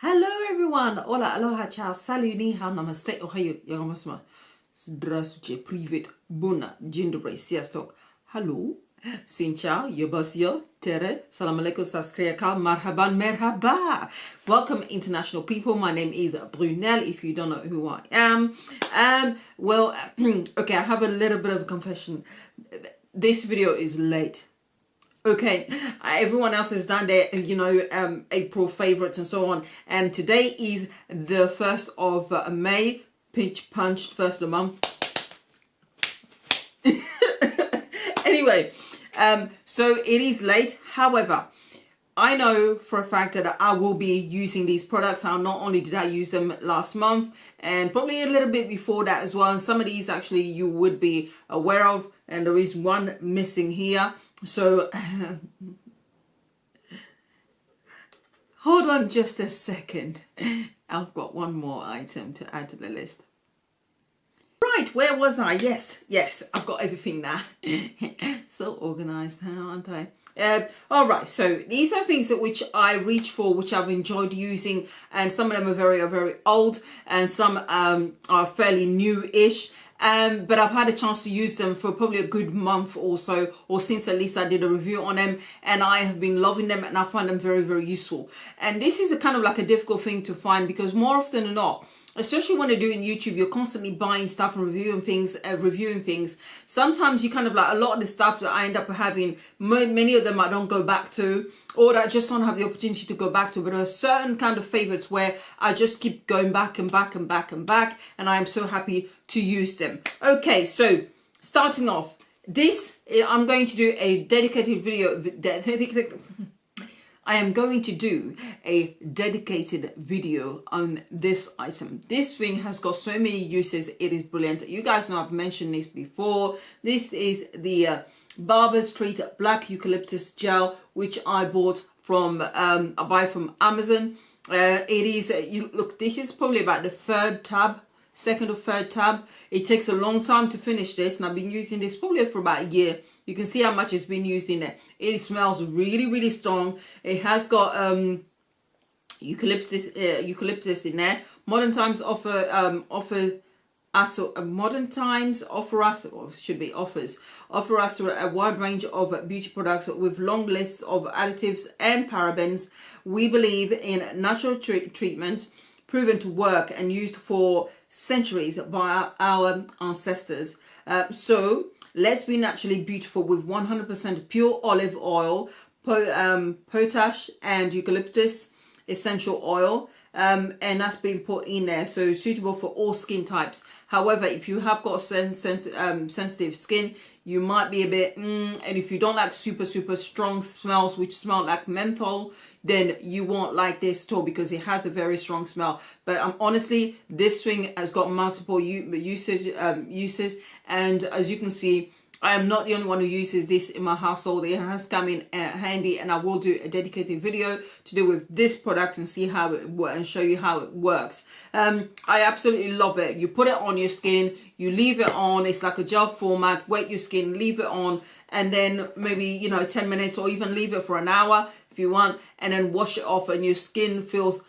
Hello everyone, hola, aloha, ciao, salut, ni hao, namaste, ohayo, yagamasma, здравствуйте, привет, bună, dzień dobry, sziasztok, hello, xin chào, yabasya, tere, salam alaikum, saskriyakal, marhaban, merhaba. Welcome international people, my name is Brunel, if you don't know who I am. Okay, I have a little bit of a confession. This video is late. Okay, everyone else has done their, April favorites and so on. And today is the 1st of May, pinch punch, first of the month. Anyway, so it is late. However, I know for a fact that I will be using these products. Now, not only did I use them last month and probably a little bit before that as well. And some of these actually you would be aware of. And there is one missing here. So hold on just a second. I've got one more item to add to the list. Right, where was I? Yes, I've got everything now. So organized, aren't I? All right, so these are things that which I reach for, which I've enjoyed using, and some of them are very, very old, and some are fairly new-ish. But I've had a chance to use them for probably a good month or so, or since at least I did a review on them, and I have been loving them, and I find them very, very useful. And this is a kind of like a difficult thing to find, because more often than not, especially when you're doing YouTube, you're constantly buying stuff and reviewing things. Sometimes you kind of like a lot of the stuff that I end up having, many of them I don't go back to, or that I just don't have the opportunity to go back to. But there are certain kind of favorites where I just keep going back and back and back and back, and I am so happy to use them. Okay, so starting off, this I'm going to do a dedicated video. I am going to do a dedicated video on this item. This thing has got so many uses. It is brilliant. You guys know I've mentioned this before. This is the Barbers Street Black Eucalyptus Gel, which I bought from, I buy from Amazon. It is, look, this is probably about the second or third tab. It takes a long time to finish this, and I've been using this probably for about a year. You can see how much it's been used in there. It smells really, really strong. It has got eucalyptus in there. Modern Times offers us a wide range of beauty products with long lists of additives and parabens. We believe in natural treatment proven to work and used for centuries by our ancestors. So let's be naturally beautiful with 100% pure olive oil, potash and eucalyptus essential oil, and that's been put in there, so suitable for all skin types. However, if you have got sensitive skin, you might be a bit and if you don't like super strong smells which smell like menthol, then you won't like this at all, because it has a very strong smell. But honestly, this thing has got multiple uses, and as you can see, I am not the only one who uses this in my household. It has come in handy, and I will do a dedicated video to do with this product and see how it works and show you how it works. I absolutely love it. You put it on your skin, you leave it on. It's like a gel format. Wet your skin, leave it on, and then maybe 10 minutes, or even leave it for an hour if you want, and then wash it off, and your skin feels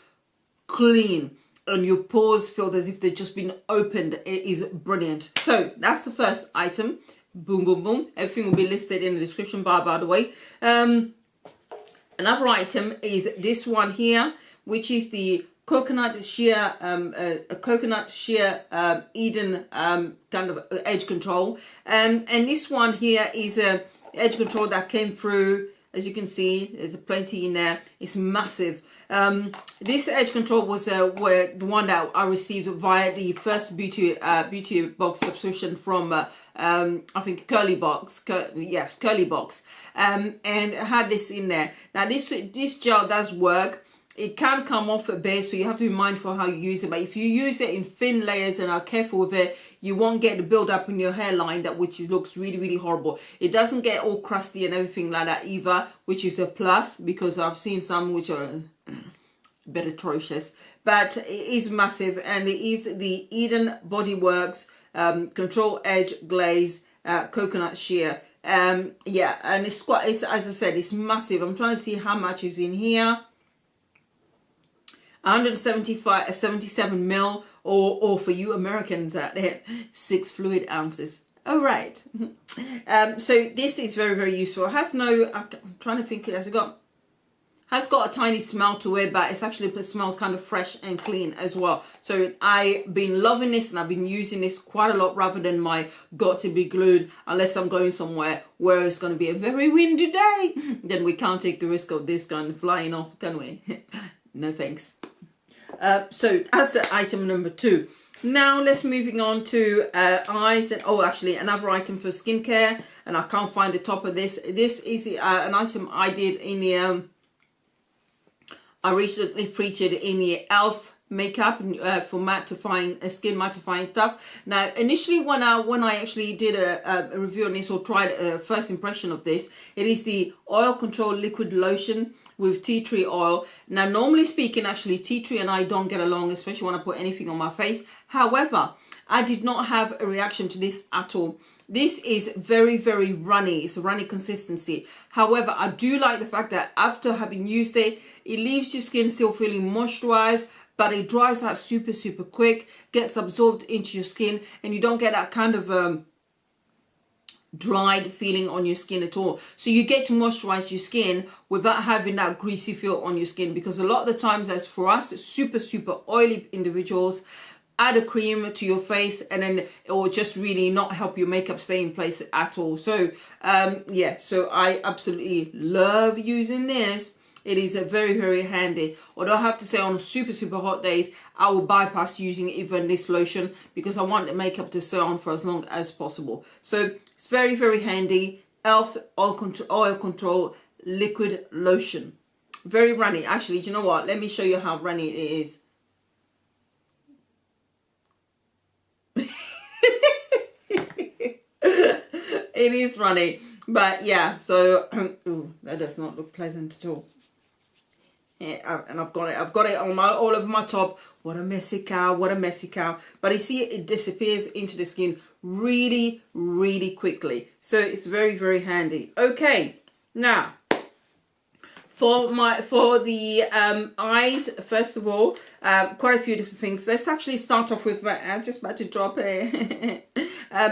clean and your pores feel as if they've just been opened. It is brilliant. So that's the first item. Boom, boom, boom. Everything will be listed in the description bar, by the way. Another item is this one here, which is the coconut shear, Eden kind of edge control. And this one here is a edge control that came through. As you can see, there's plenty in there. It's massive. This edge control was the one that I received via the first beauty box subscription from I think Curlybox, and it had this in there. Now this gel does work. It can come off a bit, so you have to be mindful how you use it. But if you use it in thin layers and are careful with it, you won't get the build up in your hairline which looks really, really horrible. It doesn't get all crusty and everything like that either, which is a plus, because I've seen some which are a bit atrocious. But it is massive, and it is the Eden Body Works Control Edge Glaze Coconut Shear. Yeah, and it's as I said, it's massive. I'm trying to see how much is in here. 177 ml, or for you Americans out there, 6 fluid ounces. All right. So this is very, very useful. It has no, I'm trying to think, has got a tiny smell to it, but it smells kind of fresh and clean as well. So I've been loving this, and I've been using this quite a lot rather than my got to be glued, unless I'm going somewhere where it's going to be a very windy day. Then we can't take the risk of this gun flying off, can we? No thanks. So that's item number 2. Now let's moving on to eyes, and actually another item for skincare, and I can't find the top of this. This is an item I did in the I recently featured in the e.l.f. makeup for mattifying, skin mattifying stuff. Now, initially when I actually did a review on this, or tried a first impression of this, it is the Oil Control Liquid Lotion with tea tree oil. Now, normally speaking, actually, tea tree and I don't get along, especially when I put anything on my face. However, I did not have a reaction to this at all. This is very, very runny. It's a runny consistency. However, I do like the fact that after having used it, it leaves your skin still feeling moisturized, but it dries out super, super quick, gets absorbed into your skin, and you don't get that kind of dried feeling on your skin at all. So you get to moisturize your skin without having that greasy feel on your skin, because a lot of the times, as for us super, super oily individuals, add a cream to your face and then it will just really not help your makeup stay in place at all. So yeah, so I absolutely love using this. It is a very, very handy. Although I have to say, on super, super hot days, I will bypass using even this lotion because I want the makeup to stay on for as long as possible. So it's very, very handy. e.l.f. Oil Control Liquid Lotion. Very runny. Actually, do you know what? Let me show you how runny it is. It is runny, but yeah, so ooh, that does not look pleasant at all. Yeah, and I've got it on all over my top. What a messy cow, what a messy cow. But you see, it disappears into the skin really, really quickly. So it's very, very handy. Okay, now for the eyes, first of all, quite a few different things. Let's actually start off with my, I'm just about to drop it.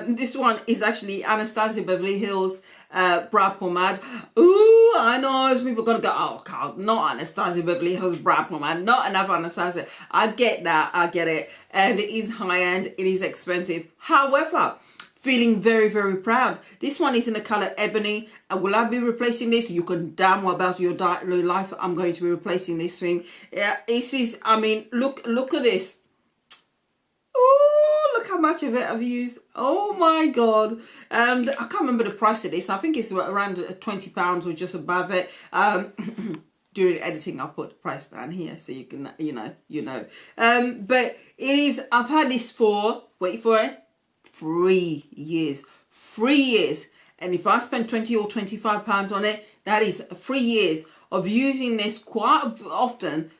This one is actually Anastasia Beverly Hills Brow Pomade. Ooh, I know people are going to go, oh, God, not Anastasia Beverly Hills Brow Pomade, not another Anastasia. I get that, I get it. And it is high-end, it is expensive. However, feeling very, very proud. This one is in the color Ebony. And will I be replacing this? You can damn well about your life. I'm going to be replacing this thing. Yeah, this is, I mean, look at this. Oh, look how much of it I've used. Oh my God. And I can't remember the price of this. I think it's around £20 or just above it. During editing, I'll put the price down here so you can, you know. But it is, I've had this for, wait for it, 3 years. 3 years. And if I spend £20 or £25 on it, that is 3 years of using this quite often.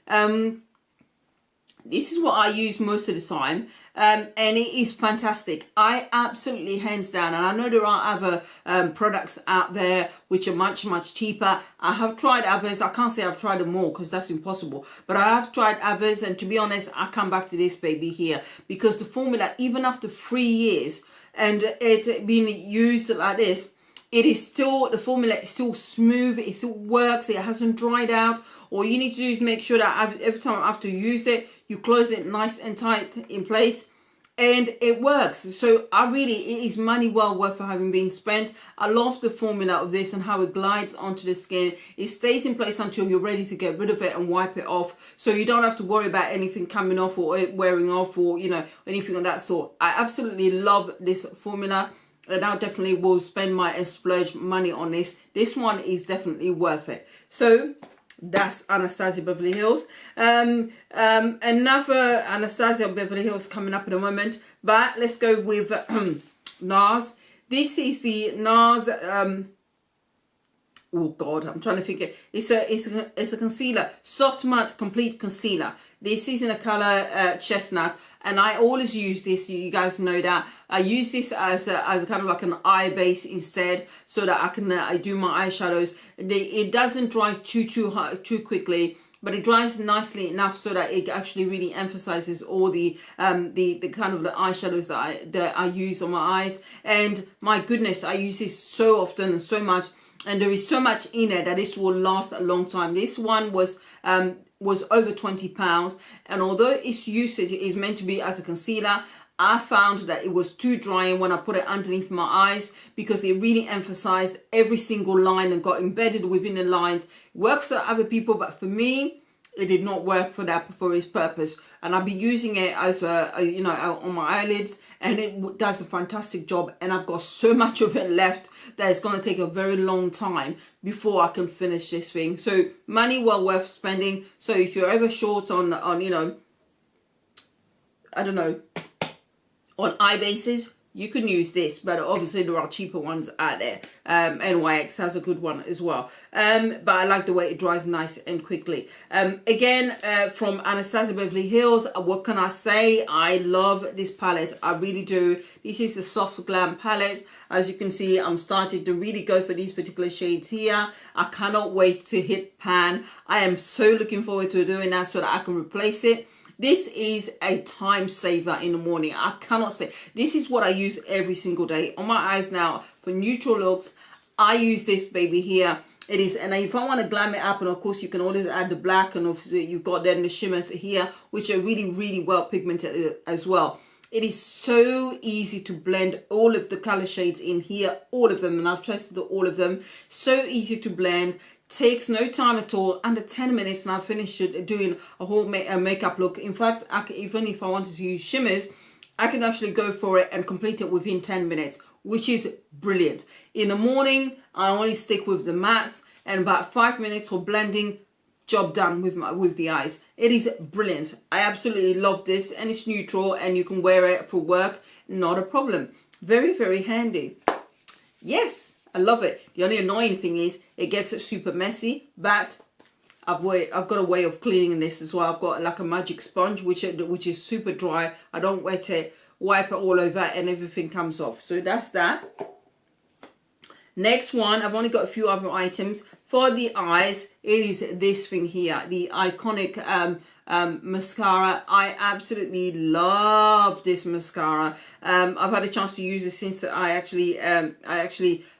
This is what I use most of the time, and it is fantastic. I absolutely, hands down, and I know there are other products out there which are much, much cheaper. I have tried others. I can't say I've tried them all because that's impossible, but I have tried others, and to be honest, I come back to this baby here because the formula, even after 3 years and it being used like this, it is still, the formula is still smooth, it still works, it hasn't dried out. All you need to do is make sure that every time after you use it, you close it nice and tight in place, and it works. So it is money well worth for having been spent. I love the formula of this and how it glides onto the skin. It stays in place until you're ready to get rid of it and wipe it off. So you don't have to worry about anything coming off or it wearing off or, you know, anything of that sort. I absolutely love this formula. And I definitely will spend my and splurge money on this. This one is definitely worth it. So that's Anastasia Beverly Hills. Another Anastasia Beverly Hills coming up in a moment. But let's go with Nars. This is the Nars. Oh God, I'm trying to think. It's a concealer, soft matte complete concealer. This is in a color chestnut, and I always use this. You guys know that I use this as a kind of like an eye base instead, so that I can I do my eyeshadows. It doesn't dry too quickly, but it dries nicely enough so that it actually really emphasizes all the kind of the eyeshadows that I use on my eyes. And my goodness, I use this so often and so much, and there is so much in it that this will last a long time. This one was over £20, and although its usage is meant to be as a concealer, I found that it was too drying when I put it underneath my eyes, because it really emphasized every single line and got embedded within the lines. It works for other people, but for me, it did not work for its purpose. And I've been using it as on my eyelids, and it does a fantastic job. And I've got so much of it left that it's going to take a very long time before I can finish this thing. So money well worth spending. So if you're ever short on I don't know, on eye bases, you can use this, but obviously there are cheaper ones out there. NYX has a good one as well, but I like the way it dries nice and quickly. Again, from Anastasia Beverly Hills, what can I say? I love this palette, I really do. This is the Soft Glam palette. As you can see, I'm starting to really go for these particular shades here. I cannot wait to hit pan. I am so looking forward to doing that so that I can replace it. This is a time saver in the morning. I cannot say. This is what I use every single day on my eyes now for neutral looks. I use this baby here. It is, and if I want to glam it up, and of course you can always add the black, and obviously you've got then the shimmers here, which are really, really well pigmented as well. It is so easy to blend all of the color shades in here, all of them, and I've tested all of them. So easy to blend. Takes no time at all, under 10 minutes, and I've finished doing a whole makeup look. In fact, even if I wanted to use shimmers, I can actually go for it and complete it within 10 minutes, which is brilliant. In the morning, I only stick with the mattes, and about 5 minutes for blending, job done with the eyes. It is brilliant. I absolutely love this, and it's neutral, and you can wear it for work, not a problem. Very, very handy. Yes. I love it. The only annoying thing is it gets super messy, but I've got a way of cleaning this as well. I've got like a magic sponge, which is super dry. I don't wet it, wipe it all over, and everything comes off. So that's that. Next one, I've only got a few other items. For the eyes, it is this thing here, the iconic mascara. I absolutely love this mascara. I've had a chance to use it since I actually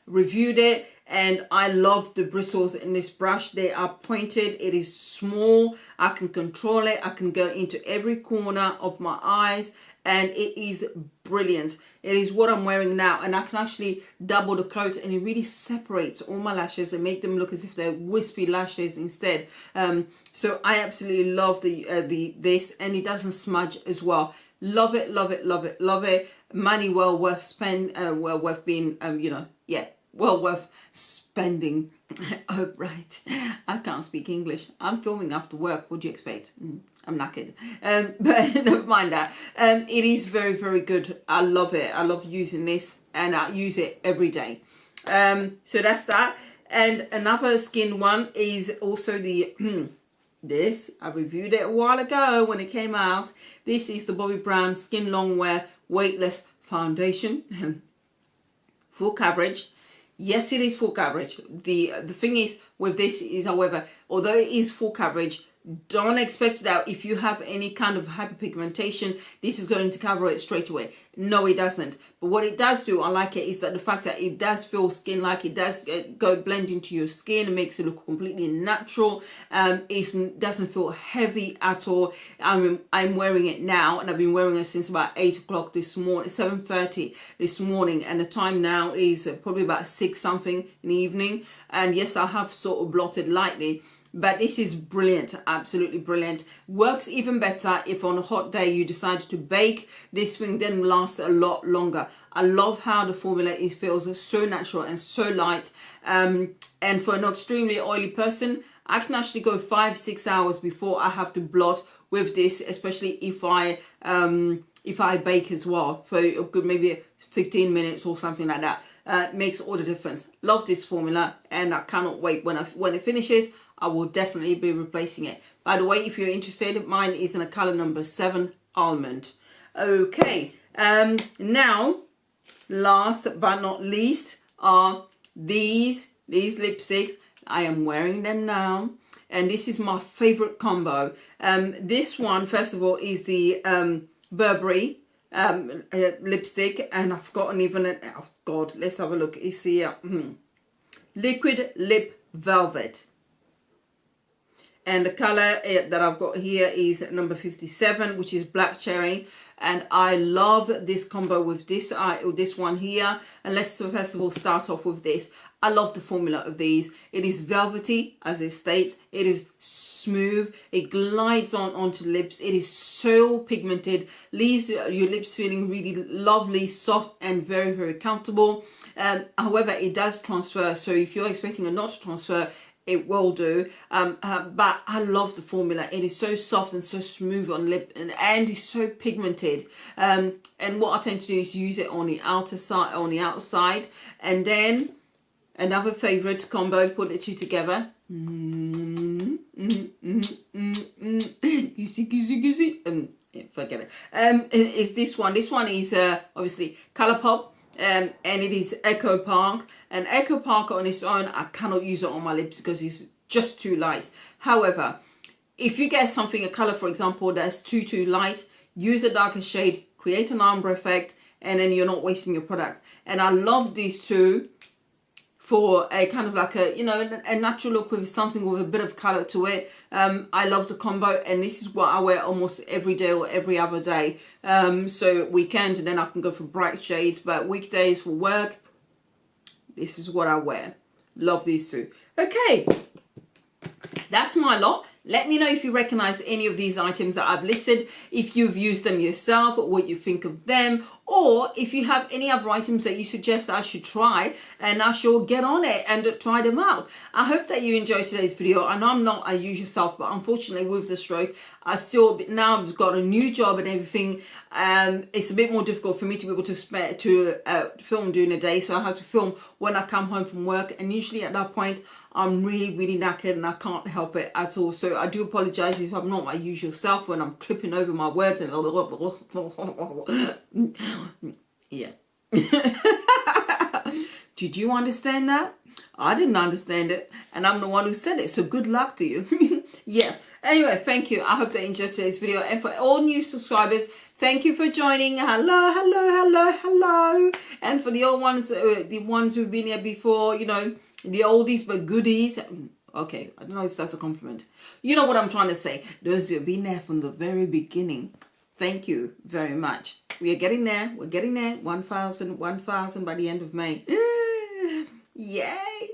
reviewed it, and I love the bristles in this brush. They are pointed, it is small, I can control it, I can go into every corner of my eyes, and it is brilliant. It is what I'm wearing now, and I can actually double the coat, and it really separates all my lashes and make them look as if they're wispy lashes instead. So I absolutely love this, and it doesn't smudge as well. Love it, love it, love it, love it. Money well worth well worth being, well worth spending. Oh, right. I can't speak English. I'm filming after work. What do you expect? I'm knackered. But never mind that. It is very, very good. I love it. I love using this, and I use it every day. So that's that. And another skin one is also the this. I reviewed it a while ago when it came out. This is the Bobbi Brown Skin Longwear Weightless Foundation. Full coverage. Yes, it is full coverage. The thing is with this is, however, although it is full coverage, don't expect that if you have any kind of hyperpigmentation, this is going to cover it straight away. No, it doesn't. But what it does do, I like it, is that the fact that it does feel skin-like. It does go blend into your skin. It makes it look completely natural. It doesn't feel heavy at all. I'm wearing it now, and I've been wearing it since about 8 o'clock this morning, 7:30 this morning, and the time now is probably about 6 something in the evening. And yes, I have sort of blotted lightly. But this is brilliant, absolutely brilliant. Works even better if on a hot day you decide to bake. This thing then lasts a lot longer. I love how the formula, it feels so natural and so light. And for an extremely oily person, I can actually go 5-6 hours before I have to blot with this, especially if I bake as well for a good maybe 15 minutes or something like that. Makes all the difference. Love this formula, and I cannot wait when it finishes. I will definitely be replacing it. By the way, if you're interested, mine is in a color number 7 Almond. Okay, now last but not least are these lipsticks. I am wearing them now. and this is my favorite combo. This one, first of all, is the Burberry lipstick, and I've forgotten even, oh God, let's have a look. It's the Liquid Lip Velvet. And the color that I've got here is number 57, which is Black Cherry. And I love this combo with this one here. And let's first of all start off with this. I love the formula of these. It is velvety, as it states. It is smooth. It glides onto the lips. It is so pigmented. Leaves your lips feeling really lovely, soft, and very, very comfortable. However, it does transfer. So if you're expecting it not to transfer, it will do, but I love the formula. It is so soft and so smooth on lip, and it's so pigmented. And what I tend to do is use it on the outer side, on the outside, and then another favorite combo. Put the two together. Forget it. Is this one? This one is obviously Colourpop. And it is Echo Park, and Echo Park on its own, I cannot use it on my lips because it's just too light. However, if you get something, a color for example, that's too light, use a darker shade, create an ombre effect, and then you're not wasting your product. And I love these two for a kind of like a, you know, a natural look with something with a bit of color to it. I love the combo, and this is what I wear almost every day or every other day. So weekend, and then I can go for bright shades, but weekdays for work, this is what I wear. Love these two. Okay, that's my lot. Let me know if you recognize any of these items that I've listed, if you've used them yourself, what you think of them, or if you have any other items that you suggest I should try, and I shall get on it and try them out. I hope that you enjoyed today's video. I know I'm not a usual self, but unfortunately with the stroke, I still, now I've got a new job and everything, it's a bit more difficult for me to be able to film during the day, so I have to film when I come home from work, and usually at that point I'm really knackered and I can't help it at all. So I do apologize if I'm not my usual self when I'm tripping over my words and yeah. Did you understand that? I didn't understand it, and I'm the one who said it, so good luck to you. Yeah, anyway, thank you. I hope that you enjoyed today's video, and for all new subscribers, thank you for joining. Hello. And for the old ones, the ones who've been here before, you know, the oldies but goodies. Okay, I don't know if that's a compliment. You know what I'm trying to say. Those who have been there from the very beginning, thank you very much. We are getting there. We're getting there. 1,000 by the end of May. Yay.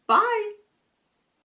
Bye.